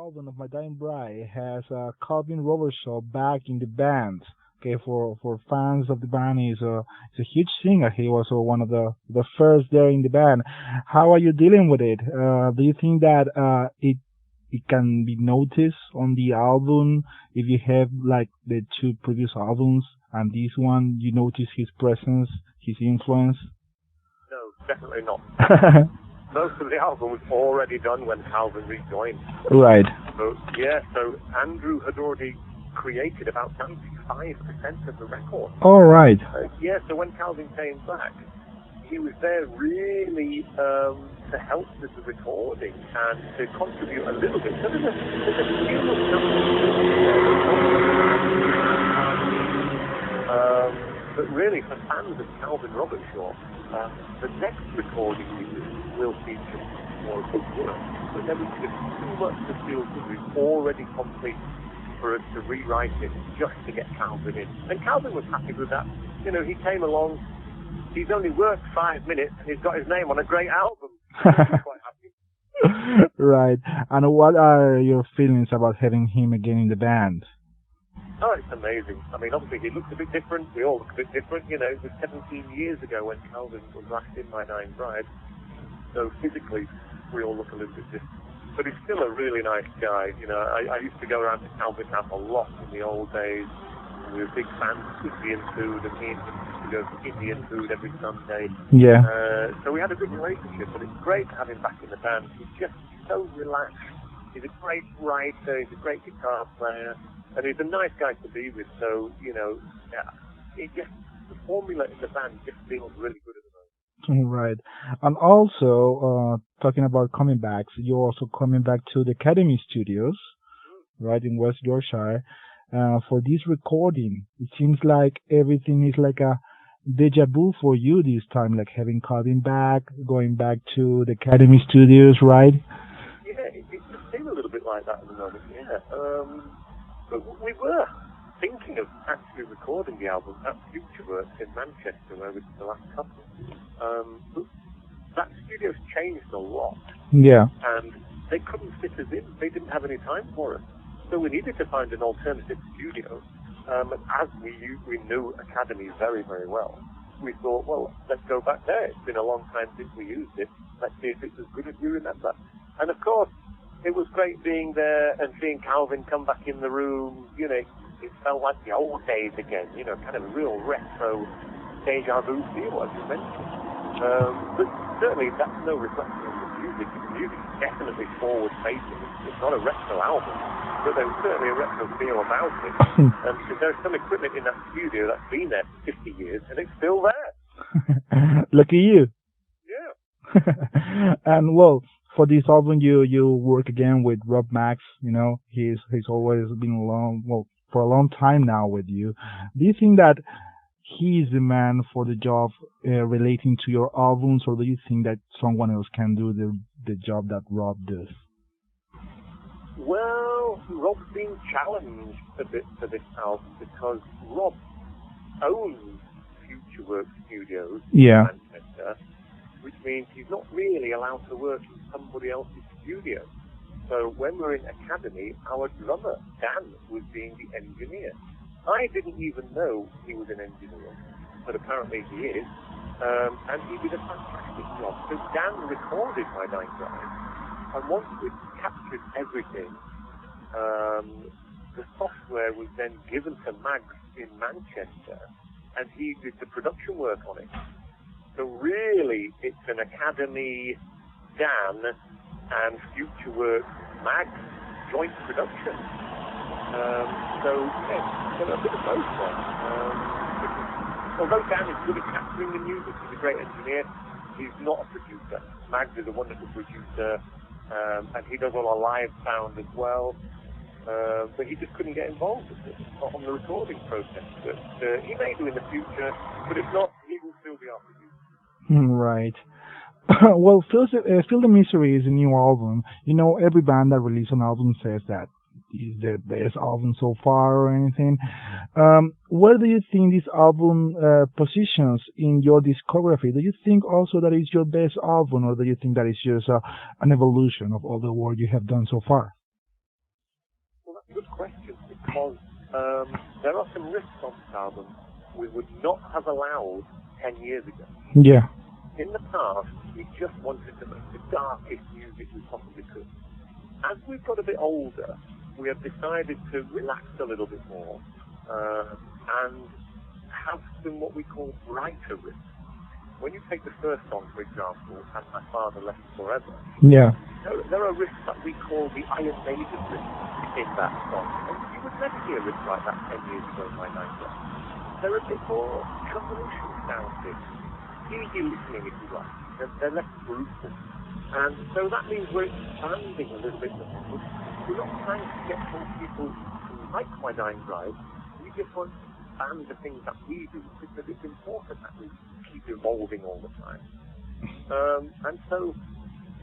album of My Dying Bride has Calvin Robertshaw back in the band. Okay, for fans of the band, he's a huge singer. He was one of the first there in the band. How are you dealing with it? Do you think that it can be noticed on the album if you have like the two previous albums and this one? You notice his presence, his influence. No, definitely not. Most of the album was already done when Calvin rejoined. Right. So Andrew had already created about 95% of the record. All right. So when Calvin came back, he was there really to help with the recording and to contribute a little bit. So there's a few but really, for fans of Calvin Robertshaw, the next recording will feature more of his work. But there was just too much to feel that we've already complete for us to rewrite it just to get Calvin in. And Calvin was happy with that. You know, he came along, he's only worked 5 minutes and he's got his name on a great album. He's quite happy. Right. And what are your feelings about having him again in the band? Oh, it's amazing. I mean, obviously he looks a bit different. We all look a bit different. You know, it was 17 years ago when Calvin was last in My Dying Bride. So physically, we all look a little bit different. But he's still a really nice guy. You know, I used to go around to Calvin's house a lot in the old days. We were big fans of Indian food, and he and him used to go for Indian food every Sunday. Yeah. So we had a good relationship, but it's great to have him back in the band. He's just so relaxed. He's a great writer, he's a great guitar player, and he's a nice guy to be with. So, you know, the formula in the band just feels really good at the moment. Right. And also, talking about coming back, so you're also coming back to the Academy Studios, right, in West Yorkshire. For this recording, it seems like everything is like a deja vu for you this time, like having Calvin back, going back to the Academy Studios, right? Yeah, it just seems a little bit like that at the moment, yeah. But we were thinking of actually recording the album at Future Works in Manchester, where we did the last couple. But that studio's changed a lot. Yeah. And they couldn't fit us in. They didn't have any time for us. So we needed to find an alternative studio. And as we knew Academy very, very well, we thought, well, let's go back there. It's been a long time since we used it. Let's see if it's as good as we remember. And of course, it was great being there and seeing Calvin come back in the room. You know, it felt like the old days again, you know, kind of a real retro deja vu feel, as you mentioned. But certainly that's no reflection on the music. The music's definitely forward-facing. It's not a retro album, but there's certainly a retro feel about it. And there's some equipment in that studio that's been there for 50 years, and it's still there. Lucky you. Yeah. And well, for this album, you work again with Rob Max. You know, he's always been for a long time now with you. Do you think that he is the man for the job relating to your albums, or do you think that someone else can do the job that Rob does? Well, Rob's been challenged a bit for this album because Rob owns Future Works Studios in Manchester, which means he's not really allowed to work in somebody else's studio. So when we're in Academy, our drummer, Dan, was being the engineer. I didn't even know he was an engineer, but apparently he is. And he did a fantastic job. So Dan recorded My Dying Bride, and once we'd captured everything, the software was then given to Mags in Manchester, and he did the production work on it. So really, it's an Academy, Dan, and Future Works Mags joint production. So a bit of both there. Although Dan is good at capturing the music, he's a great engineer, he's not a producer. Mags is a wonderful producer, and he does all our live sound as well. But he just couldn't get involved with it on the recording process. But he may do in the future, but if not, he will still be our producer. Right. Well, Feel the Misery is a new album. You know, every band that releases an album says that is their best album so far or anything. Where do you think this album positions in your discography? Do you think also that it's your best album, or do you think that it's just an evolution of all the work you have done so far? question because there are some risks on this album we would not have allowed 10 years ago. Yeah. In the past, we just wanted to make the darkest music we possibly could. As we've got a bit older, we have decided to relax a little bit more and have some what we call brighter riffs. When you take the first song, for example, And My Father Left Forever, Yeah. there are riffs that we call the Iron Maiden riffs in that song. And you would never hear riffs like that 10 years ago in my mind. They're a bit more commercial sounding, easy listening if you like. They're less brutal. And so that means we're expanding a little bit more. We're not trying to get more people to like My Dying Bride. We just want to expand the things that we do because it's important that we keep evolving all the time. And so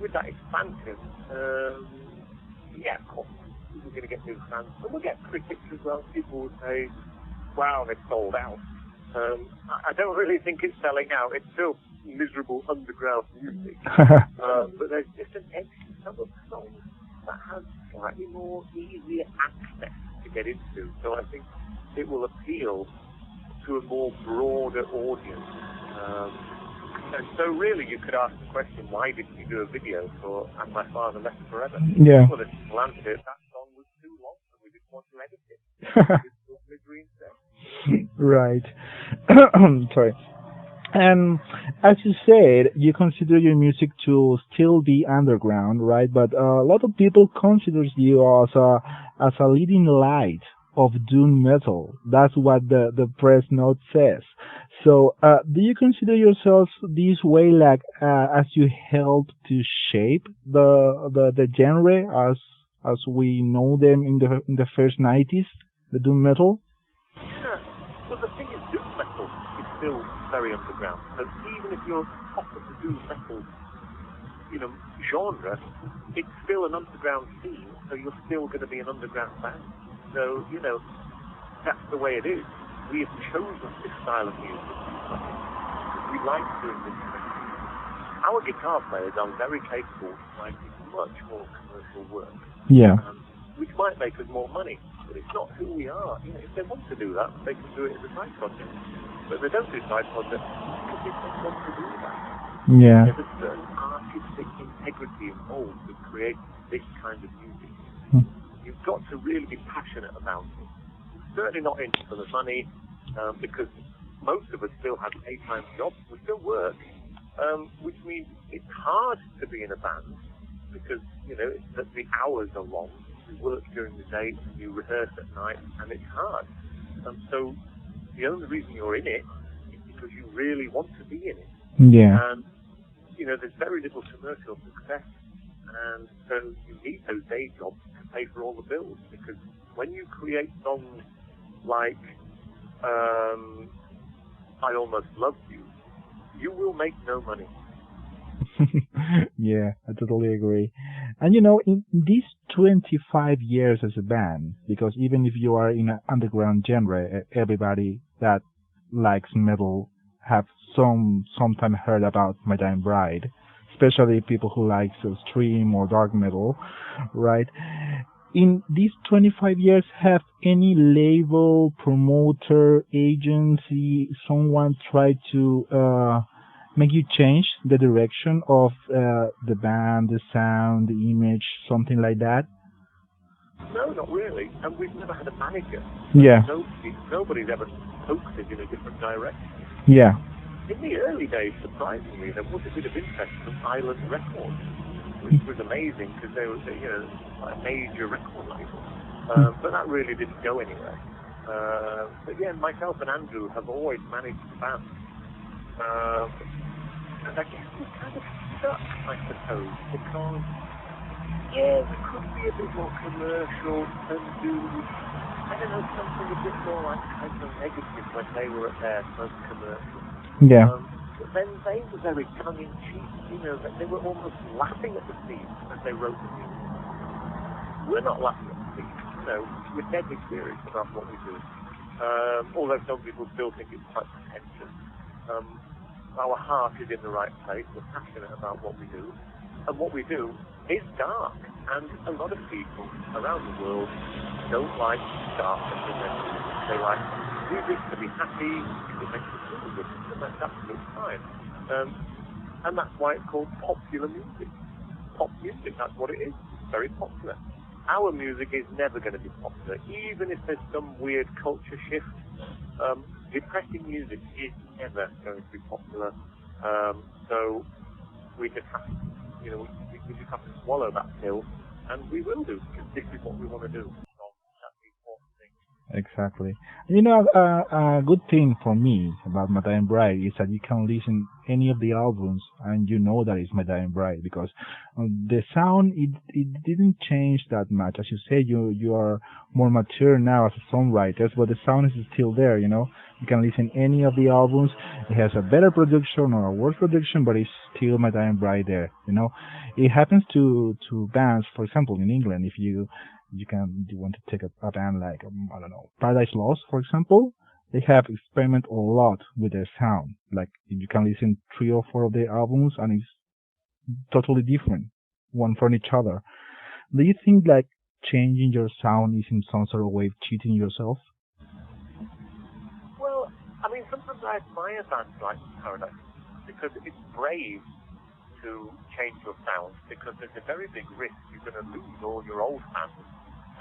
with that expansion, of course, we're going to get new fans. And we'll get critics as well. People will say, wow, they've sold out. I don't really think it's selling out. It's still miserable underground music. But there's just an edge to some of the songs that has slightly more easier access to get into. So I think it will appeal to a more broader audience. And so really you could ask the question, why didn't you do a video for And My Father Left Forever? Yeah. Well, the simple answer is that song was too long and we didn't want to edit it. Right. Sorry. And as you said, you consider your music to still be underground, right? But a lot of people considers you as a leading light of doom metal. That's what the press note says. So, do you consider yourselves this way, like as you help to shape the genre as we know them in the first 90s, the doom metal? Yeah. Well, the thing is, doom metal is still very underground. So even if you're top of the doom metal, genre, it's still an underground scene. So you're still going to be an underground band. So that's the way it is. We have chosen this style of music. We like doing this. Our guitar players are very capable of writing much more commercial work. Yeah. Which might make us more money, but it's not who we are. If they want to do that, they can do it as a side project. But they don't do side projects because they don't want to do that. Yeah. There's a certain artistic integrity involved with creating this kind of music. You've got to really be passionate about it. Certainly not in for the money, because most of us still have daytime jobs. We still work, which means it's hard to be in a band because the hours are long. You work during the day, you rehearse at night, and it's hard. So the only reason you're in it is because you really want to be in it. Yeah. And there's very little commercial success, and so you need those day jobs to pay for all the bills. Because when you create songs like I Almost Loved You, you will make no money. Yeah, I totally agree. And in these 25 years as a band, because even if you are in an underground genre, everybody that likes metal have sometime heard about My Dying Bride, especially people who like extreme or dark metal, right? In these 25 years, have any label, promoter, agency, someone tried to make you change the direction of the band, the sound, the image, something like that? No, not really. And we've never had a manager. Yeah. Nobody's ever poked it in a different direction. Yeah. In the early days, surprisingly, there was a bit of interest from Island Records, which was amazing because they were, a major record label. But that really didn't go anywhere. But yeah, myself and Andrew have always managed the band. And I guess we're kind of stuck, I suppose, because, we could be a bit more commercial and do, something a bit more like kind of negative when they were at their most commercial. Yeah. But then they were very tongue-in-cheek, they were almost laughing at the scene as they wrote the music. We're not laughing at the scene, we're deadly serious about what we do. Although some people still think it's quite pretentious. Our heart is in the right place, we're passionate about what we do, and what we do is dark. And a lot of people around the world don't like darkness in their music. They like music to be happy, it makes you feel good, and that's absolutely fine. And that's why it's called popular music. Pop music, that's what it is. It's very popular. Our music is never going to be popular, even if there's some weird culture shift. Depressing music is never going to be popular. So we just have to, we just have to swallow that pill, and we will do, because this is what we want to do. So that's the important thing. Exactly. A good thing for me about My Dying Bride is that you can listen any of the albums and you know that it's My Dying Bride because the sound it didn't change that much. As you say, you are more mature now as a songwriter, but the sound is still there. You can listen any of the albums. It has a better production or a worse production, but it's still My Dying Bride there. It happens to bands, for example, in England. If you want to take a band like I don't know, Paradise Lost, for example. They have experimented a lot with their sound. Like you can listen 3 or 4 of their albums, and it's totally different, one from each other. Do you think like changing your sound is in some sort of way cheating yourself? Well, I mean, sometimes I admire bands like Paradise because it's brave to change your sound because there's a very big risk you're going to lose all your old fans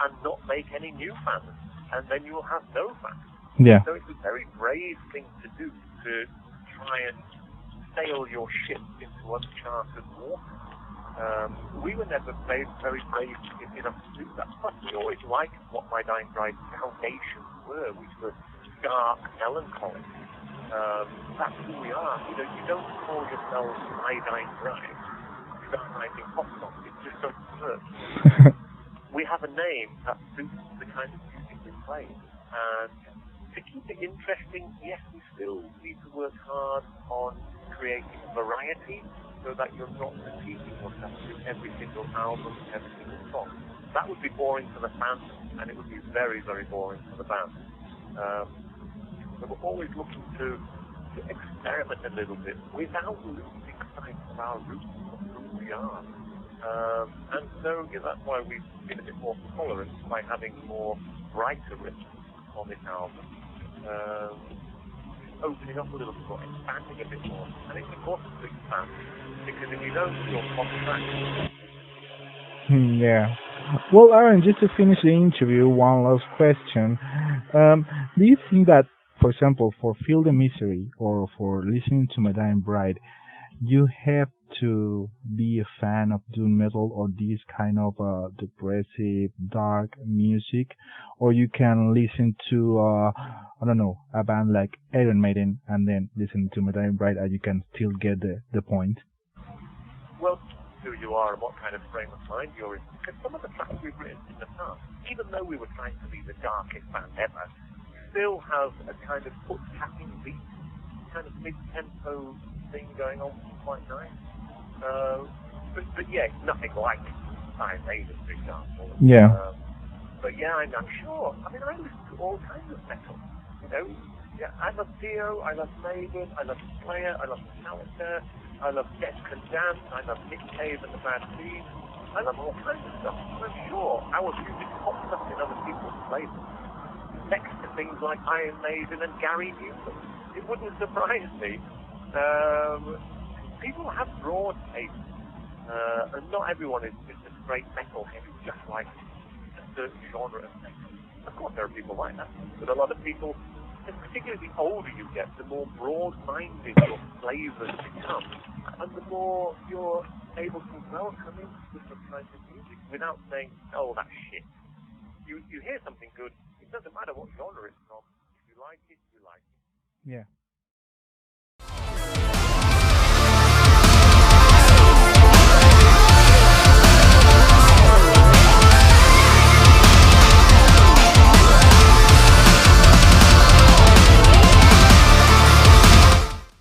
and not make any new fans, and then you'll have no fans. Yeah. So it's a very brave thing to do to try and sail your ship into uncharted water. We were never very brave enough to do that. Plus, we always liked what My Dying Bride's foundations were, which were dark melancholy. That's who we are. You don't call yourself My Dying Bride. You start writing pop songs. It just doesn't work. We have a name that suits the kind of music we play. And to keep it interesting, yes, we still need to work hard on creating variety so that you're not repeating yourself through every single album, every single song. That would be boring for the fans, and it would be very, very boring for the band. So we're always looking to experiment a little bit without losing sight of our roots of who we are. And so that's why we've been a bit more tolerant by having more brighter riffs on this album. Opening up a little bit more, expanding a bit more. And it's important to expand because if you don't, you'll pop back. Yeah. Well, Aaron, just to finish the interview, one last question. Do you think that, for example, for Feel the Misery or for listening to My Dying Bride, you have to be a fan of doom metal or this kind of depressive, dark music, or you can listen to, I don't know, a band like Iron Maiden and then listen to My Dying Bride and you can still get the point? Well, who you are and what kind of frame of mind you're in. Because some of the tracks we've written in the past, even though we were trying to be the darkest band ever, still have a kind of foot-tapping beat, kind of mid-tempo thing going on, quite nice. But yeah, it's nothing like Iron Maiden, for example. Yeah. But yeah, I'm sure. I mean, I listen to all kinds of metal. Yeah, I love Dio, I love Maiden, I love Slayer, I love Metallica, I love Death Can Dance, I love Nick Cave and the Bad Seeds. I love all kinds of stuff. And I'm sure our music pops up in other people's playlists next to things like Iron Maiden and Gary Newman. It wouldn't surprise me. People have broad tastes, and not everyone is just a straight metalhead who just likes a certain genre of metal. Of course, there are people like that, but a lot of people, and particularly the older you get, the more broad-minded your flavors become, and the more you're able to welcome into different kinds of music without saying, "Oh, that's shit." You hear something good, it doesn't matter what genre it's from. If you like it, you like it. Yeah.